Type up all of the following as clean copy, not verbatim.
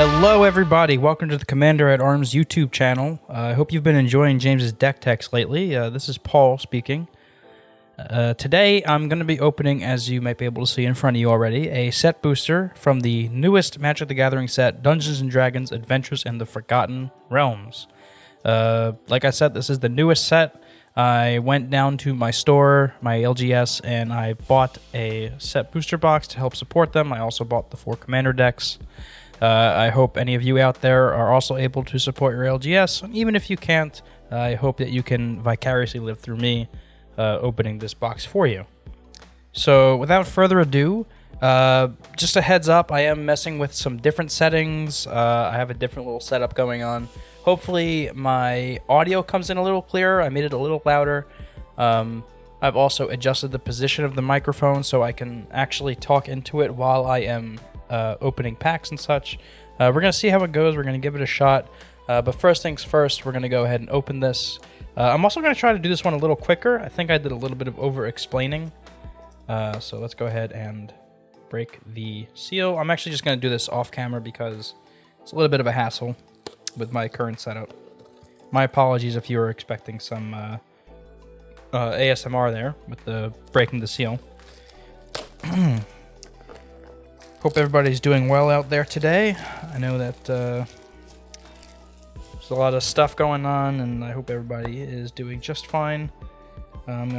Hello everybody, welcome to the Commander at Arms YouTube channel. I hope you've been enjoying James's deck techs lately. This is Paul speaking. Today I'm going to be opening, as you might be able to see in front of you already, a set booster from the newest Magic the Gathering set, Dungeons & Dragons Adventures in the Forgotten Realms. Like I said, this is the newest set. I went down to my store, my LGS, and I bought a set booster box to help support them. I also bought the 4 Commander decks. I hope any of you out there are also able to support your LGS. Even if you can't, I hope that you can vicariously live through me opening this box for you. So without further ado, just a heads up, I am messing with some different settings. I have a different little setup going on. Hopefully my audio comes in a little clearer. I made it a little louder. I've also adjusted the position of the microphone so I can actually talk into it while I am opening packs and such. We're going to see how it goes. We're going to give it a shot. But first things first, we're going to go ahead and open this. I'm also going to try to do this one a little quicker. I think I did a little bit of over-explaining. So let's go ahead and break the seal. I'm actually just going to do this off camera because it's a little bit of a hassle with my current setup. My apologies if you were expecting some ASMR there with the breaking the seal. Hope everybody's doing well out there today. I know that there's a lot of stuff going on, and I hope everybody is doing just fine. I'm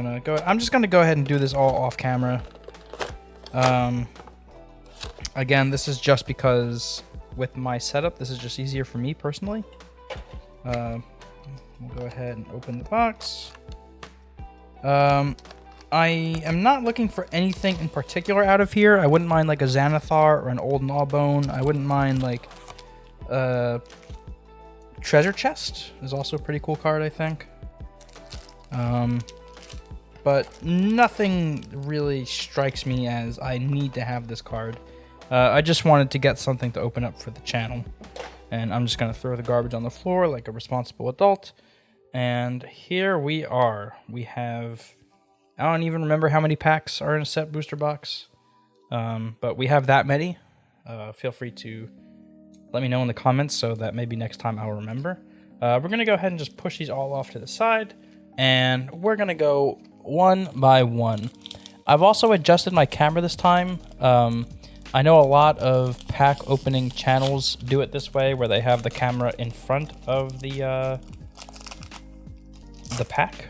just gonna go ahead and do this all off camera. Again, this is just because with my setup, this is just easier for me personally. We'll go ahead and open the box. I am not looking for anything in particular out of here. I wouldn't mind like a Xanathar or an Old Gnawbone. I wouldn't mind like Treasure Chest is also a pretty cool card, I think. But nothing really strikes me as I need to have this card. I just wanted to get something to open up for the channel. And I'm just going to throw the garbage on the floor like a responsible adult. And here we are. We have... I don't even remember how many packs are in a set booster box, but we have that many. Feel free to let me know in the comments so that maybe next time I'll remember. We're going to go ahead and just push these all off to the side, and we're going to go one by one. I've also adjusted my camera this time. I know a lot of pack opening channels do it this way, where they have the camera in front of the pack,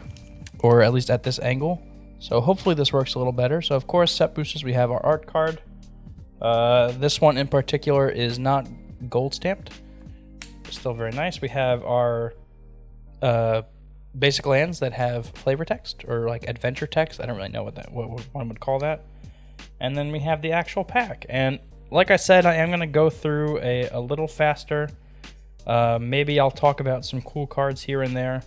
or at least at this angle. So hopefully this works a little better. So of course, set boosters, we have our art card. This one in particular is not gold stamped. It's still very nice. We have our basic lands that have flavor text or like adventure text. I don't really know what one would call that. And then we have the actual pack. And like I said, I am going to go through a little faster. Maybe I'll talk about some cool cards here and there.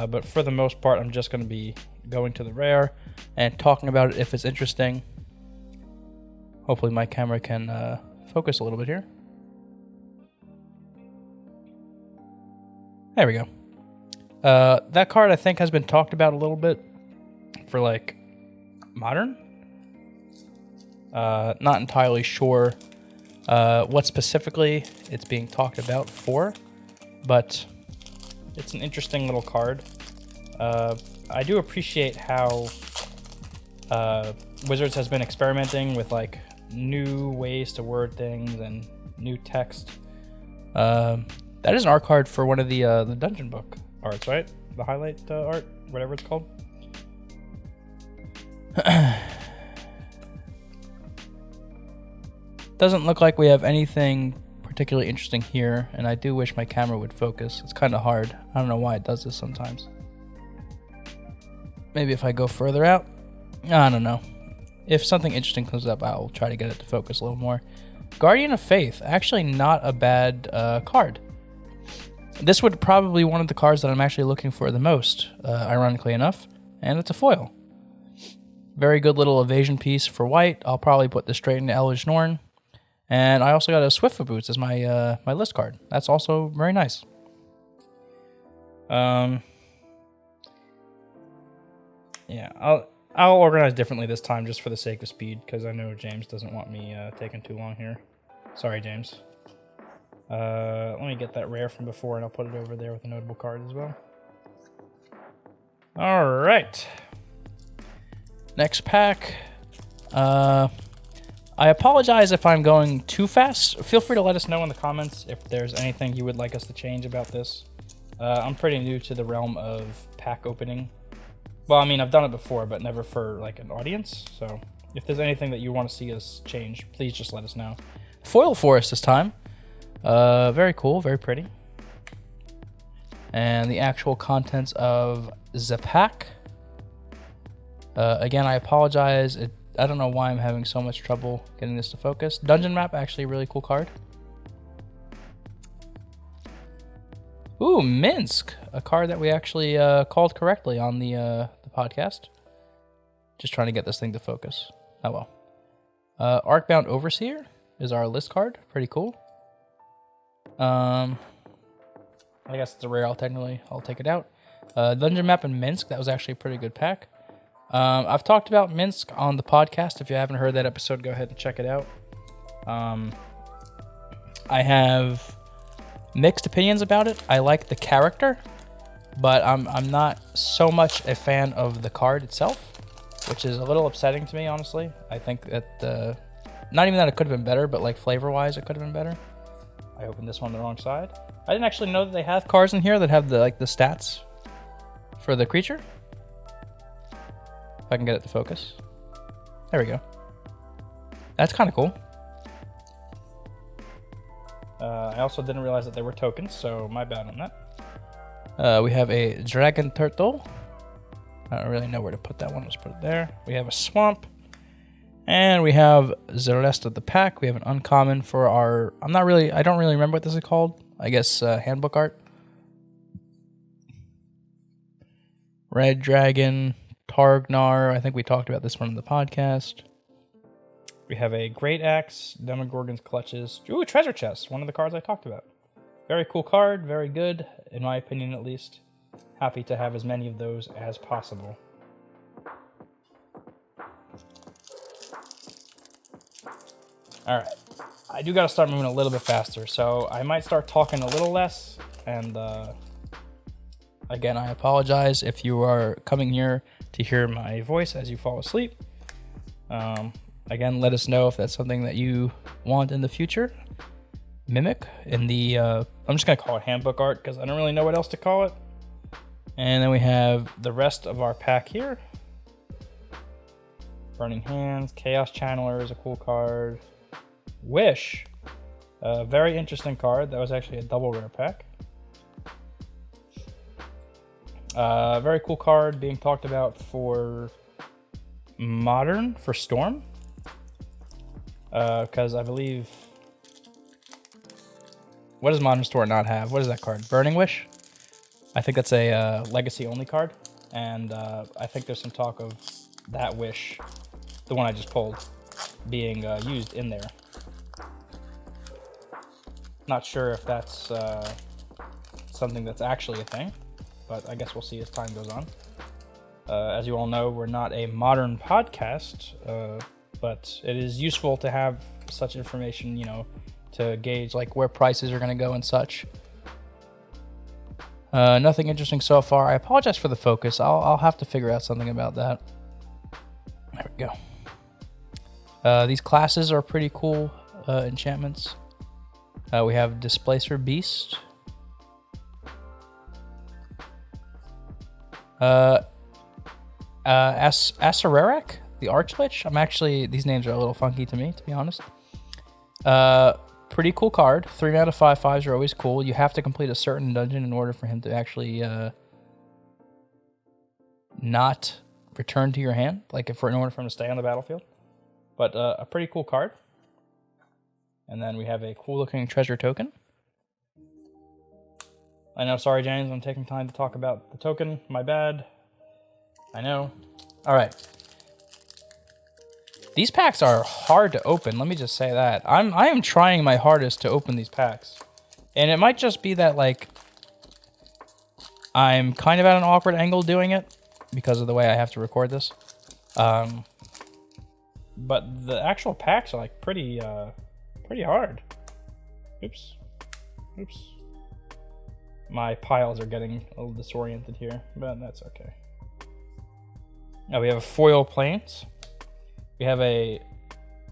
But for the most part, I'm just going to be going to the rare and talking about it if it's interesting. Hopefully my camera can focus a little bit here. There we go. That card I think has been talked about a little bit for like Modern. Not entirely sure what specifically it's being talked about for, but it's an interesting little card. I do appreciate how Wizards has been experimenting with like new ways to word things and new text. That is an art card for one of the dungeon book arts, right? The highlight art, whatever it's called. Doesn't look like we have anything particularly interesting here, and I do wish my camera would focus. It's kind of hard. I don't know why it does this sometimes. Maybe if I go further out, I don't know. If something interesting comes up, I'll try to get it to focus a little more. Guardian of Faith, actually not a bad card. This would probably be one of the cards that I'm actually looking for the most, ironically enough, and it's a foil. Very good little evasion piece for white. I'll probably put this straight into Eldritch Norn. And I also got a Swiftfoot Boots as my my list card. That's also very nice. Yeah, I'll organize differently this time just for the sake of speed, because I know James doesn't want me taking too long here. Sorry, James. Let me get that rare from before, and I'll put it over there with a notable card as well. All right. Next pack. I apologize if I'm going too fast. Feel free to let us know in the comments if there's anything you would like us to change about this. I'm pretty new to the realm of pack opening. Well, I mean, I've done it before, but never for like an audience. So if there's anything that you want to see us change, please just let us know. Foil Forest this time. Very cool, very pretty. And the actual contents of the pack. Again, I apologize. I don't know why I'm having so much trouble getting this to focus. Dungeon Map, actually a really cool card. Ooh, Minsk, a card that we actually called correctly on the podcast. Just trying to get this thing to focus. Oh well. Arcbound Overseer is our list card. Pretty cool. I guess it's a rare. I'll take it out. Dungeon Map and Minsk, that was actually a pretty good pack. I've talked about Minsk on the podcast. If you haven't heard that episode, go ahead and check it out. I have mixed opinions about it. I like the character, but I'm not so much a fan of the card itself, which is a little upsetting to me, honestly. I think that not even that it could have been better, but like flavor-wise, it could have been better. I opened this one the wrong side. I didn't actually know that they have cards in here that have the stats for the creature. If I can get it to focus. There we go. That's kind of cool. I also didn't realize that they were tokens, so my bad on that. We have a dragon turtle. I don't really know where to put that one. Let's put it there. We have a swamp. And we have the rest of the pack. We have an uncommon for our... I don't really remember what this is called. I guess handbook art. Red Dragon, Targnar. I think we talked about this one in the podcast. We have a Great Axe, Demogorgon's Clutches. Ooh, Treasure Chest. One of the cards I talked about. Very cool card. Very good, in my opinion at least. Happy to have as many of those as possible. All right, I do got to start moving a little bit faster, so I might start talking a little less. And again, I apologize if you are coming here to hear my voice as you fall asleep. Again, let us know if that's something that you want in the future. Mimic in the, I'm just going to call it handbook art because I don't really know what else to call it. And then we have the rest of our pack here. Burning Hands, Chaos Channeler is a cool card. Wish, a very interesting card. That was actually a double rare pack. Very cool card being talked about for Modern, for Storm. Because I believe... What does Modern Storm not have? What is that card? Burning Wish? I think that's a legacy-only card. And I think there's some talk of that Wish, the one I just pulled, being used in there. Not sure if that's something that's actually a thing, but I guess we'll see as time goes on. As you all know, we're not a modern podcast, but it is useful to have such information, you know, to gauge like where prices are going to go and such. Nothing interesting so far. I apologize for the focus. I'll have to figure out something about that. There we go. These classes are pretty cool enchantments. We have Displacer Beast. Acereric, the Archlich. These names are a little funky to me, to be honest. Pretty cool card. 3 mana 5/5s are always cool. You have to complete a certain dungeon in order for him to actually not return to your hand, like in order for him to stay on the battlefield. But a pretty cool card. And then we have a cool looking treasure token. I know, sorry James, I'm taking time to talk about the token. My bad. I know. All right. These packs are hard to open, let me just say that. I am trying my hardest to open these packs. And it might just be that, like, I'm kind of at an awkward angle doing it because of the way I have to record this. But the actual packs are, like, pretty hard. Oops. Oops. My piles are getting a little disoriented here, but that's okay. Now we have a foil plains. We have a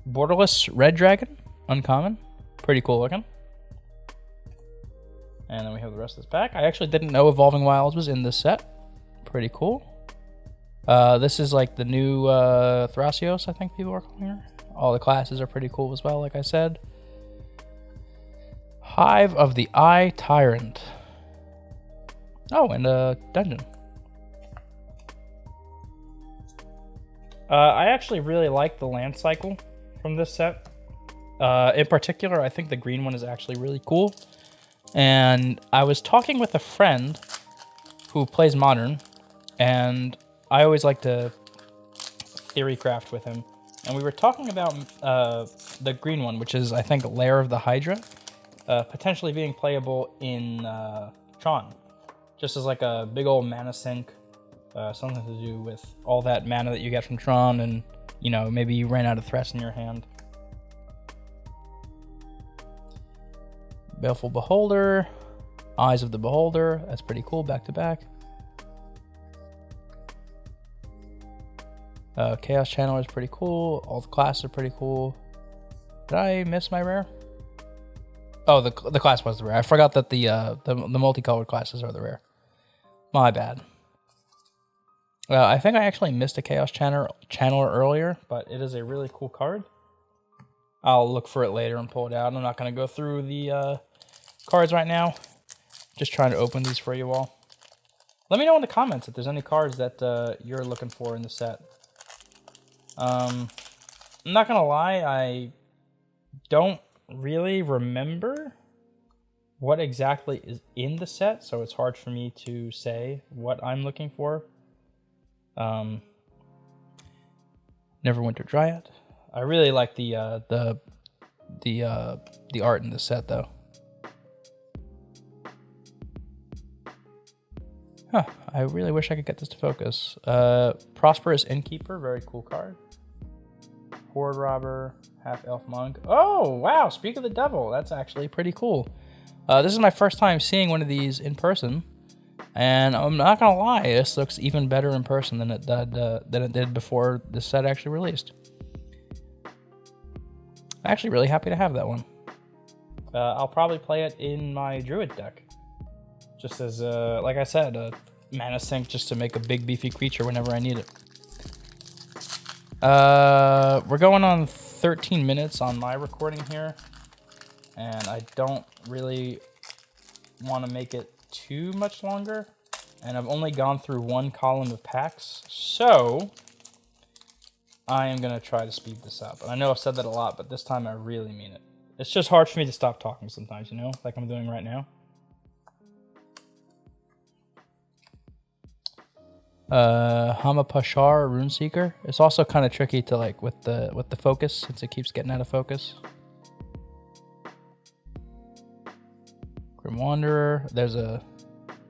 borderless red dragon, uncommon. Pretty cool looking. And then we have the rest of this pack. I actually didn't know Evolving Wilds was in this set. Pretty cool. This is like the new Thrasios, I think people are calling her. All the classes are pretty cool as well, like I said. Hive of the Eye Tyrant. Oh, and a dungeon. I actually really like the land cycle from this set. In particular, I think the green one is actually really cool. And I was talking with a friend who plays Modern, and I always like to theory craft with him. And we were talking about the green one, which is, I think, Lair of the Hydra, potentially being playable in Tron. Just as like a big old mana sink, something to do with all that mana that you get from Tron, and, you know, maybe you ran out of threats in your hand. Baleful Beholder, Eyes of the Beholder, that's pretty cool, back to back. Chaos Channeler is pretty cool, all the classes are pretty cool. Did I miss my rare? Oh, the class was the rare. I forgot that the multicolored classes are the rare. My bad. I think I actually missed a Chaos Channeler earlier, but it is a really cool card. I'll look for it later and pull it out. I'm not going to go through the cards right now. Just trying to open these for you all. Let me know in the comments if there's any cards that you're looking for in the set. I'm not going to lie, I don't really remember what exactly is in the set, so it's hard for me to say what I'm looking for. Neverwinter Dryad. I really like the art in the set, though. Huh, I really wish I could get this to focus. Prosperous Innkeeper, very cool card. Horde Robber, Half-Elf Monk. Oh, wow, Speak of the Devil. That's actually pretty cool. This is my first time seeing one of these in person, and I'm not gonna lie, this looks even better in person than it did before this set actually released. I'm actually really happy to have that one. I'll probably play it in my Druid deck, just as, like I said, a mana sink just to make a big beefy creature whenever I need it. We're going on 13 minutes on my recording here, and I don't really want to make it too much longer, and I've only gone through one column of packs, so I am going to try to speed this up. And I know I've said that a lot, but this time I really mean it. It's just hard for me to stop talking sometimes, you know, like I'm doing right now. Hamapashar Runeseeker. It's also kind of tricky to like with the focus, since it keeps getting out of focus. Grim Wanderer. There's a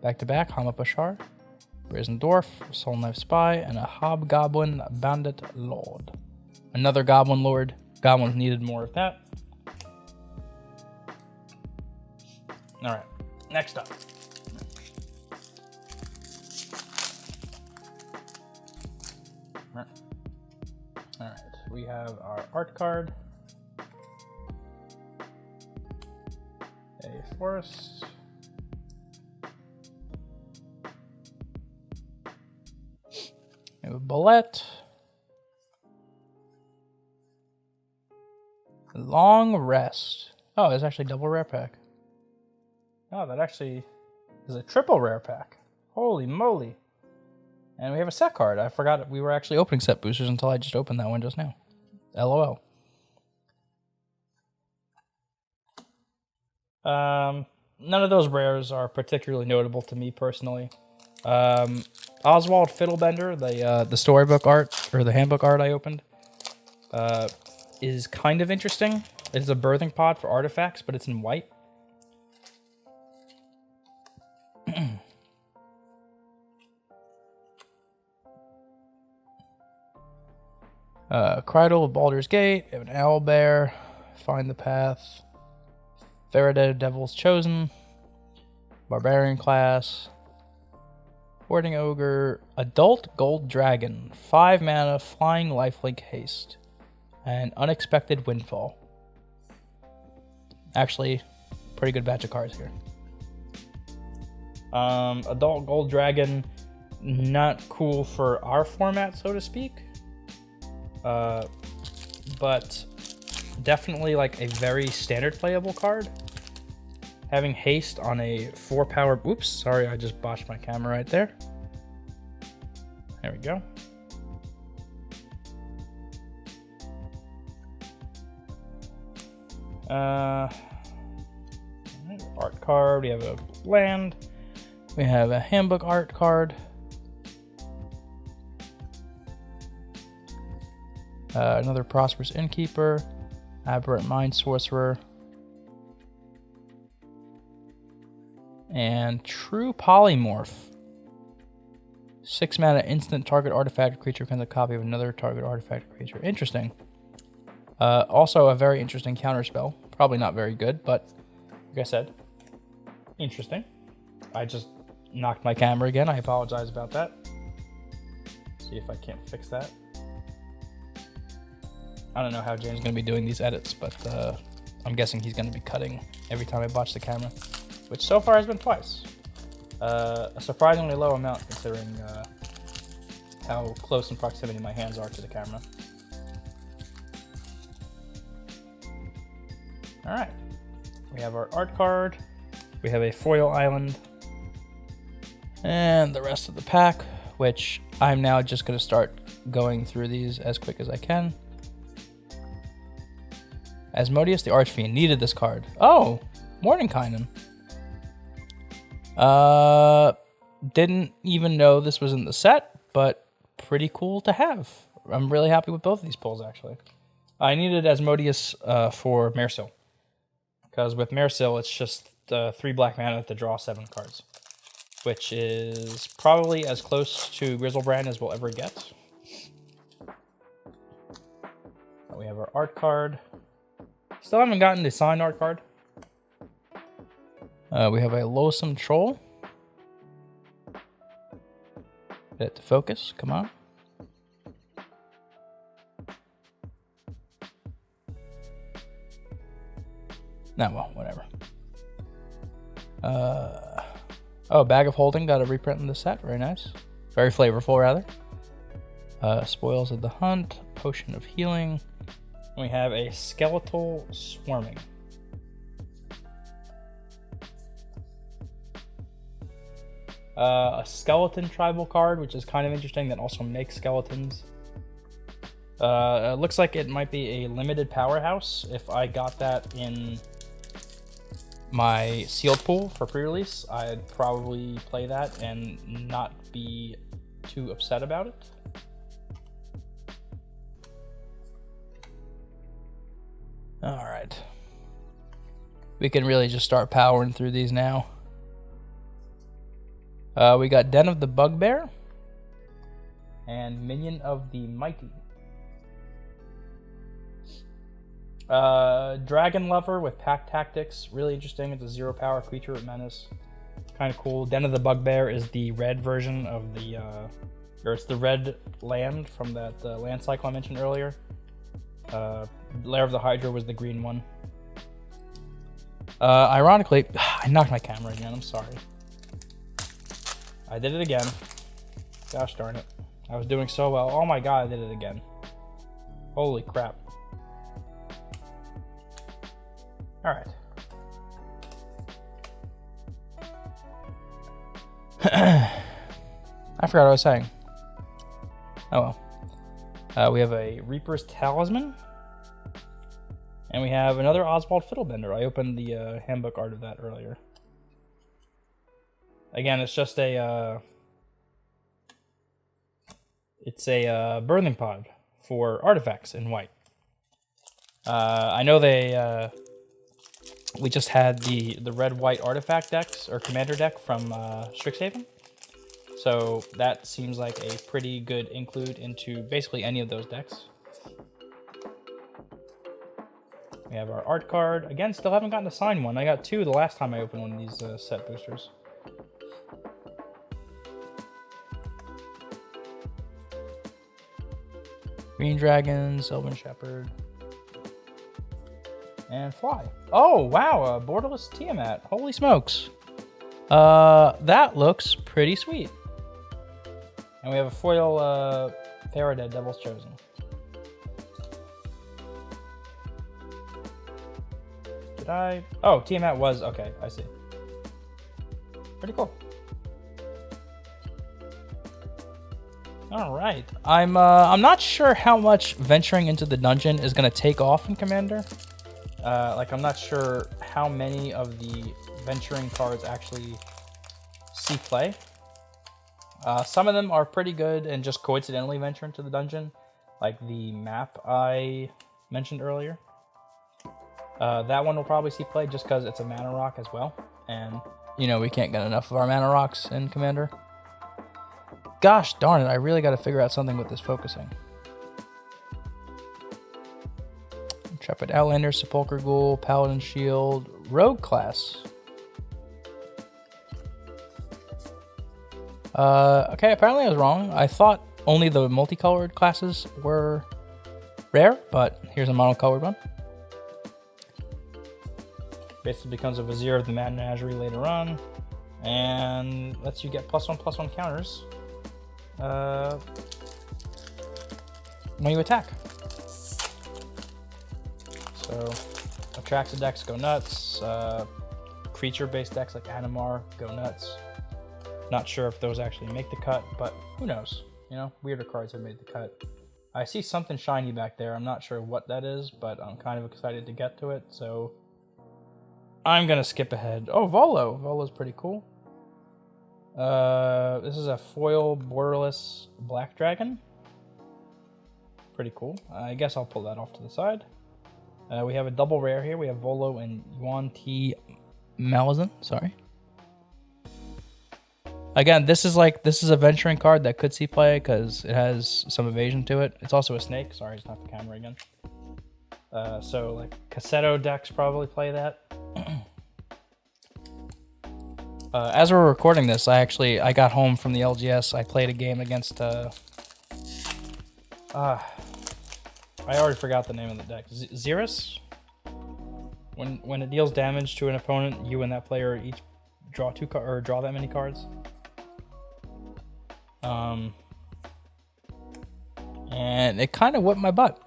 back-to-back Hamapashar, Brazen Dwarf, Soul Knife Spy, and a Hobgoblin Bandit Lord. Another Goblin Lord. Goblins needed more of that. Alright, next up. Alright, we have our art card. A forest. We have a bullet. Long Rest. Oh, it's actually double rare pack. Oh, that actually is a triple rare pack. Holy moly. And we have a set card. I forgot we were actually opening set boosters until I just opened that one just now. LOL. None of those rares are particularly notable to me personally. Oswald Fiddlebender, the storybook art, or the handbook art I opened, is kind of interesting. It's a birthing pod for artifacts, but it's in white. Cridle of Baldur's Gate, we have an Owlbear, Find the Path, Faraday Devil's Chosen, Barbarian class, Hoarding Ogre, Adult Gold Dragon, 5 mana, Flying Lifelink Haste, and Unexpected Windfall. Actually, pretty good batch of cards here. Adult Gold Dragon, not cool for our format, so to speak. But definitely like a very standard playable card. Having haste on a 4-power... Oops, sorry, I just botched my camera right there. There we go. Art card, we have a land. We have a handbook art card. Another Prosperous Innkeeper. Aberrant Mind Sorcerer. And True Polymorph. 6 mana instant, target artifact creature becomes a copy of another target artifact creature. Interesting. Also a very interesting counterspell. Probably not very good, but like I said, interesting. I just knocked my camera again. I apologize about that. See if I can't fix that. I don't know how James is going to be doing these edits, but I'm guessing he's going to be cutting every time I botch the camera, which so far has been twice. A surprisingly low amount considering how close in proximity my hands are to the camera. Alright, we have our art card, we have a foil island, and the rest of the pack, which I'm now just going to start going through these as quick as I can. Asmodeus the Archfiend, needed this card. Oh, Mordenkainen. Didn't even know this was in the set, but pretty cool to have. I'm really happy with both of these pulls, actually. I needed Asmodeus for Mersil, because with Mersil, it's just 3 black mana to draw 7 cards, which is probably as close to Grizzlebrand as we'll ever get. We have our art card. Still haven't gotten the signed art card. We have a Loathsome Troll. Get it to focus, come on. Nah, well, whatever. Oh, Bag of Holding, got a reprint in the set, very nice. Very flavorful, rather. Spoils of the Hunt, Potion of Healing. We have a Skeletal Swarming. A Skeleton Tribal card, which is kind of interesting, that also makes skeletons. It looks like it might be a limited powerhouse. If I got that in my sealed pool for pre-release, I'd probably play that and not be too upset about it. Alright. We can really just start powering through these now. We got Den of the Bugbear and Minion of the Mighty. Dragon Lover with Pack Tactics, really interesting. It's a 0-power creature with menace. Kind of cool. Den of the Bugbear is the red version of the, or it's the red land from that land cycle I mentioned earlier. Lair of the Hydra was the green one. Ironically, I knocked my camera again, I'm sorry. I did it again. Gosh darn it. I was doing so well. Oh my god, I did it again. Holy crap. Alright. I forgot what I was saying. Oh well. We have a Reaper's Talisman. And we have another Oswald Fiddlebender. I opened the handbook art of that earlier. Again, it's just a... it's a birthing pod for artifacts in white. I know they... we just had the red-white artifact decks, or commander deck from Strixhaven. So that seems like a pretty good include into basically any of those decks. We have our art card. Again, still haven't gotten to sign one. I got 2 the last time I opened one of these set boosters. Green Dragon, Sylvan Shepherd, and Fly. Oh, wow, a borderless Tiamat. Holy smokes. That looks pretty sweet. And we have a foil Faraday, Devil's Chosen. Did I? Oh, Tiamat was, okay, I see. Pretty cool. All right, I'm not sure how much venturing into the dungeon is gonna take off in Commander. Like, I'm not sure how many of the venturing cards actually see play. Some of them are pretty good and just coincidentally venture into the dungeon, like the map I mentioned earlier. That one will probably see play just because it's a mana rock as well, and you know we can't get enough of our mana rocks in Commander. Gosh darn it, I really got to figure out something with this focusing. Intrepid Outlander, Sepulchre Ghoul, Paladin Shield, Rogue class. Okay, apparently I was wrong. I thought only the multicolored classes were rare, but here's a monocolored one. Basically becomes a Vizier of the Mad Menagerie later on, and lets you get +1/+1 counters when you attack. So, attracted decks go nuts. Creature-based decks like Animar go nuts. Not sure if those actually make the cut, but who knows? You know, weirder cards have made the cut. I see something shiny back there. I'm not sure what that is, but I'm kind of excited to get to it, so I'm gonna skip ahead. Oh, Volo. Volo's pretty cool. This is a foil borderless black dragon. Pretty cool. I guess I'll pull that off to the side. We have a double rare here. We have Volo and Yuan T. Malazan. Sorry. Again, this is a venturing card that could see play because it has some evasion to it. It's also a snake. Sorry, it's not the camera again. So like Cassetto decks probably play that. As we're recording this, I got home from the LGS. I played a game against I already forgot the name of the deck. Xeris? When it deals damage to an opponent, you and that player each draw draw that many cards. And it kind of whipped my butt.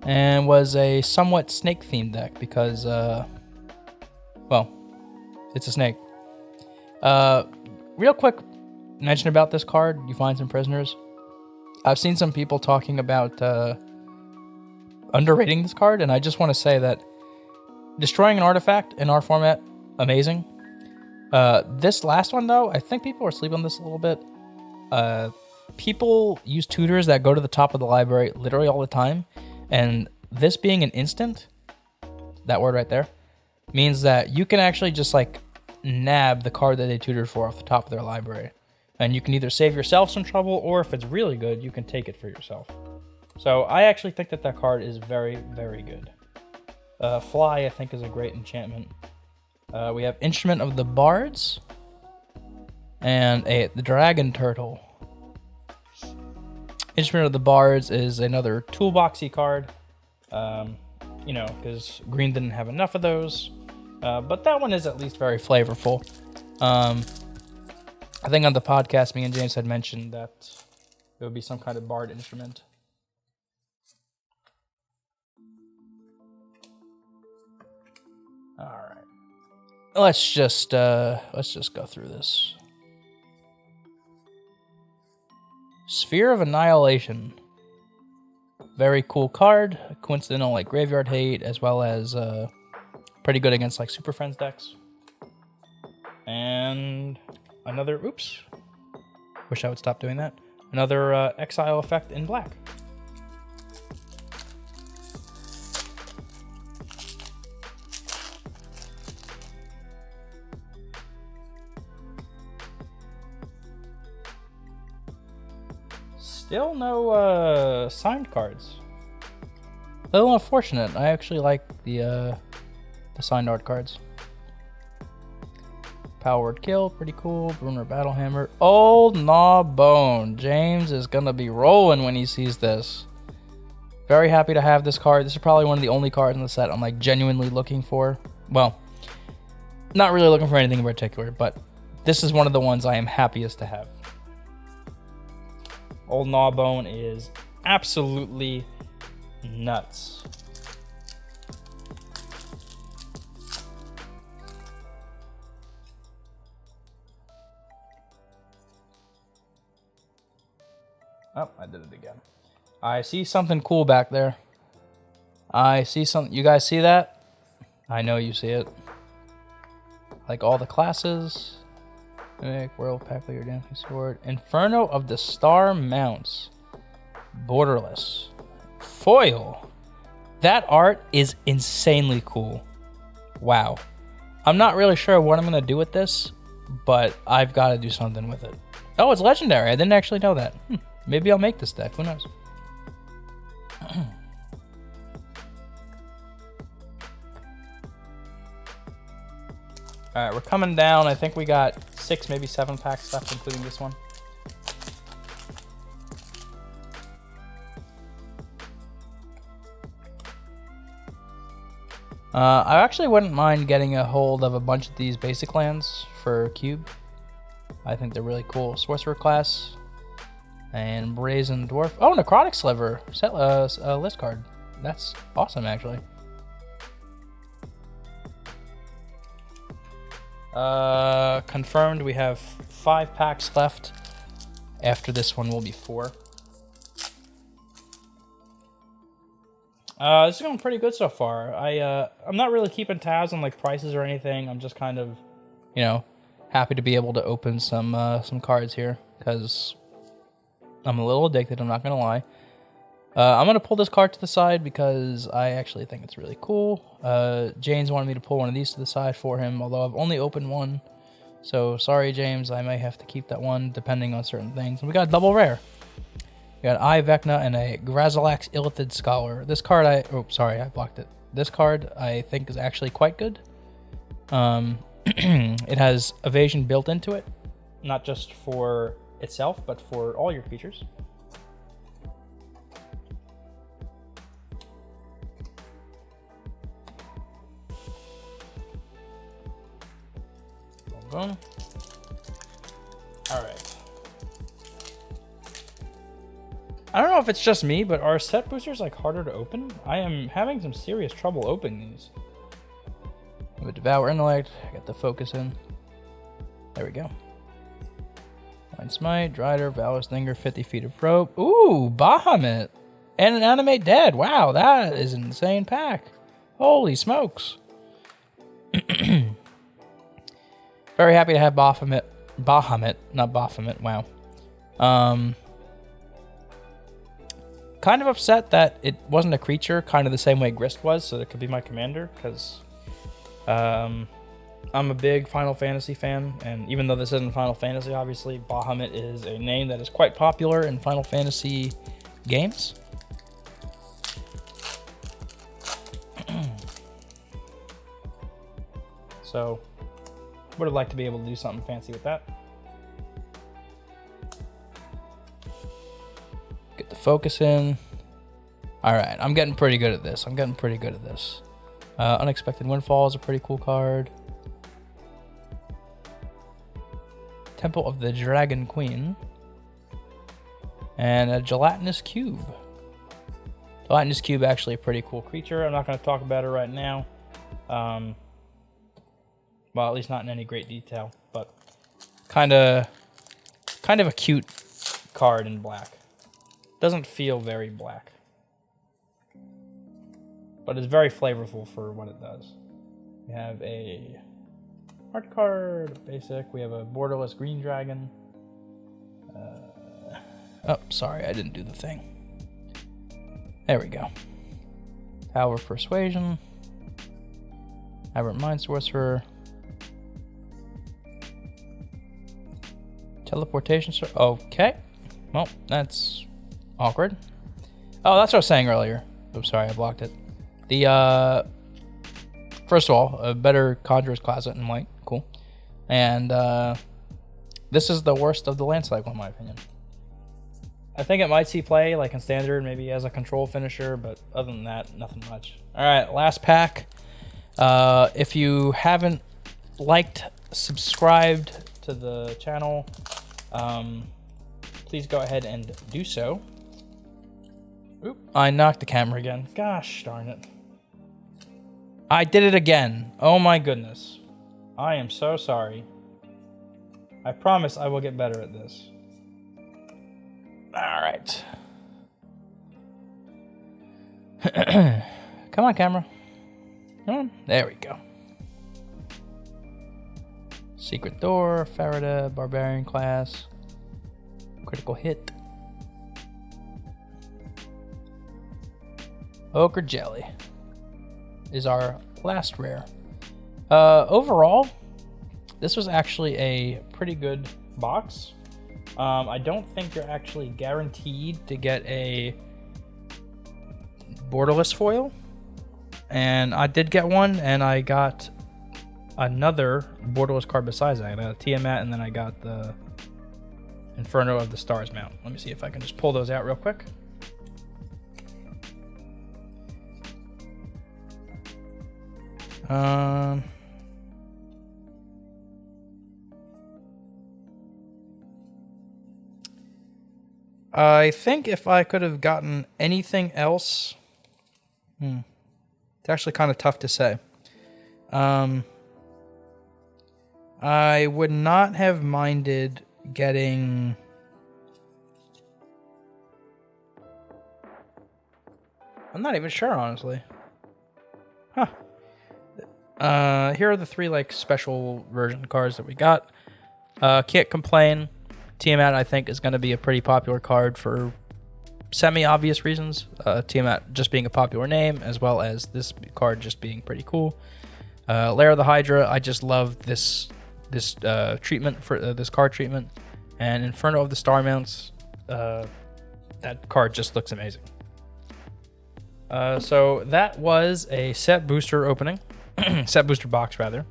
And was a somewhat snake-themed deck because, well, it's a snake. Real quick mention about this card, you find some prisoners. I've seen some people talking about underrating this card, and I just want to say that destroying an artifact in our format, amazing. This last one, though, I think people are sleeping on this a little bit. People use tutors that go to the top of the library literally all the time, and this being an instant, that word right there, means that you can actually just like nab the card that they tutored for off the top of their library. And you can either save yourself some trouble, or if it's really good, you can take it for yourself. So I actually think that card is very, very good. Fly, I think, is a great enchantment. We have Instrument of the Bards, and the Dragon Turtle. Instrument of the Bards is another toolboxy card, you know, because green didn't have enough of those. But that one is at least very flavorful. I think on the podcast, me and James had mentioned that it would be some kind of bard instrument. All right, let's just go through this. Sphere of Annihilation, very cool card. Coincidental like graveyard hate, as well as pretty good against like Super Friends decks. And another, oops, wish I would stop doing that. Another exile effect in black. Still no signed cards. A little unfortunate. I actually like the signed art cards. Powered Kill, pretty cool. Bruner Battlehammer. Old Gnawbone. James is gonna be rolling when he sees this. Very happy to have this card. This is probably one of the only cards in the set I'm like genuinely looking for. Well, not really looking for anything in particular, but this is one of the ones I am happiest to have. Old Gnawbone is absolutely nuts. Oh, I did it again. I see something cool back there. I see something. You guys see that? I know you see it. Like all the classes. World Pack Leader Dancing Sword. Inferno of the Star Mounts. Borderless. Foil. That art is insanely cool. Wow. I'm not really sure what I'm going to do with this, but I've got to do something with it. Oh, it's legendary. I didn't actually know that. Maybe I'll make this deck. Who knows? Alright, we're coming down. I think we got 6, maybe 7 packs left, including this one. I actually wouldn't mind getting a hold of a bunch of these basic lands for Cube. I think they're really cool. Sorcerer class. And Brazen Dwarf. Oh, Necrotic Sliver. Set list card. That's awesome, actually. Confirmed. We have 5 packs left. After this one will be 4. This is going pretty good so far. I'm not really keeping tabs on like prices or anything. I'm just kind of, you know, happy to be able to open some cards here because I'm a little addicted, I'm not going to lie. I'm going to pull this card to the side because I actually think it's really cool. James wanted me to pull one of these to the side for him, although I've only opened one. So sorry, James, I may have to keep that one depending on certain things. And we got a double rare. We got I Vecna and a Grazilax Illithid Scholar. This card I blocked it. This card I think is actually quite good. It has evasion built into it, not just for itself, but for all your creatures. Boom, boom. All right. I don't know if it's just me, but are set boosters like harder to open? I am having some serious trouble opening these. I have a Devour Intellect. I got the focus in. There we go. Blind Smite, Drider, Valor Stinger, 50 feet of rope. Ooh, Bahamut. And an Animate Dead. Wow, that is an insane pack. Holy smokes. Very happy to have Bahamut. Bahamut, not Baphomet. Wow. Kind of upset that it wasn't a creature, kind of the same way Grist was, so it could be my commander, because I'm a big Final Fantasy fan, and even though this isn't Final Fantasy, obviously, Bahamut is a name that is quite popular in Final Fantasy games. So, would have liked to be able to do something fancy with that. Get the focus in. Alright, I'm getting pretty good at this. Unexpected Windfall is a pretty cool card. Temple of the Dragon Queen. And a Gelatinous Cube. Gelatinous Cube, actually a pretty cool creature. I'm not going to talk about it right now. Well, at least not in any great detail. But kind of a cute card in black. Doesn't feel very black. But it's very flavorful for what it does. We have a art card, basic. We have a borderless green dragon. Oh, sorry, I didn't do the thing. There we go. Power of Persuasion. Aberrant Mind Sorcerer. Teleportation. Okay. Well, that's awkward. Oh, that's what I was saying earlier. Oops, sorry, I blocked it. The first of all, a better Conjurer's Closet in white, cool. And this is the worst of the land cycle in my opinion. I think it might see play like in standard, maybe as a control finisher, but other than that, nothing much. All right, last pack. If you haven't liked, subscribed to the channel, please go ahead and do so. Oop, I knocked the camera again. Gosh darn it. I did it again. Oh my goodness. I am so sorry. I promise I will get better at this. All right. Come on, camera. Come on. There we go. Secret Door, Farida, Barbarian class, critical hit, Ochre Jelly is our last rare. Overall, this was actually a pretty good box. I don't think you're actually guaranteed to get a borderless foil, and I did get one, and I got another borderless card besides that. I got a Tiamat, and then I got the Inferno of the Stars mount. Let me see if I can just pull those out real quick. I think if I could have gotten anything else, it's actually kind of tough to say. I would not have minded getting... I'm not even sure, honestly. Huh. Here are the three like special version cards that we got. Can't complain. Tiamat, I think, is going to be a pretty popular card for semi-obvious reasons. Tiamat just being a popular name, as well as this card just being pretty cool. Lair of the Hydra, I just love this treatment for this card treatment. And Inferno of the Star mounts, that card just looks amazing. So that was a set booster opening. Set booster box, rather.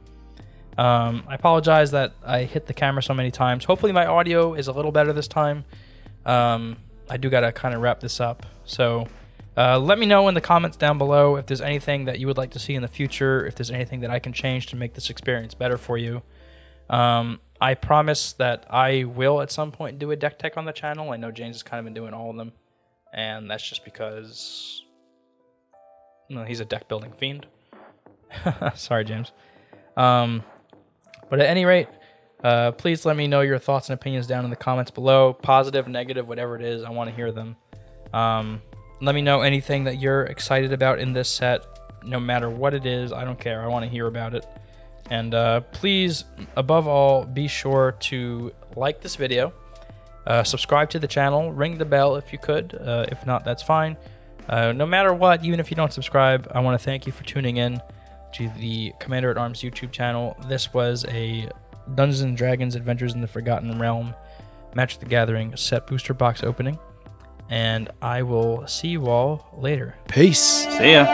I apologize that I hit the camera so many times. Hopefully my audio is a little better this time. I do got to kind of wrap this up. So let me know in the comments down below if there's anything that you would like to see in the future, if there's anything that I can change to make this experience better for you. I promise that I will at some point do a deck tech on the channel. I know James has kind of been doing all of them, and that's just because he's a deck building fiend. Sorry, James. But at any rate, please let me know your thoughts and opinions down in the comments below. Positive, negative, whatever it is, I want to hear them. Let me know anything that you're excited about in this set. No matter what it is, I don't care. I want to hear about it. And please, above all, be sure to like this video, subscribe to the channel, ring the bell if you could. If not, that's fine. No matter what, even if you don't subscribe, I want to thank you for tuning in to the Commander at Arms YouTube channel. This was a Dungeons & Dragons Adventures in the Forgotten Realm Magic the Gathering set booster box opening, and I will see you all later. Peace. See ya.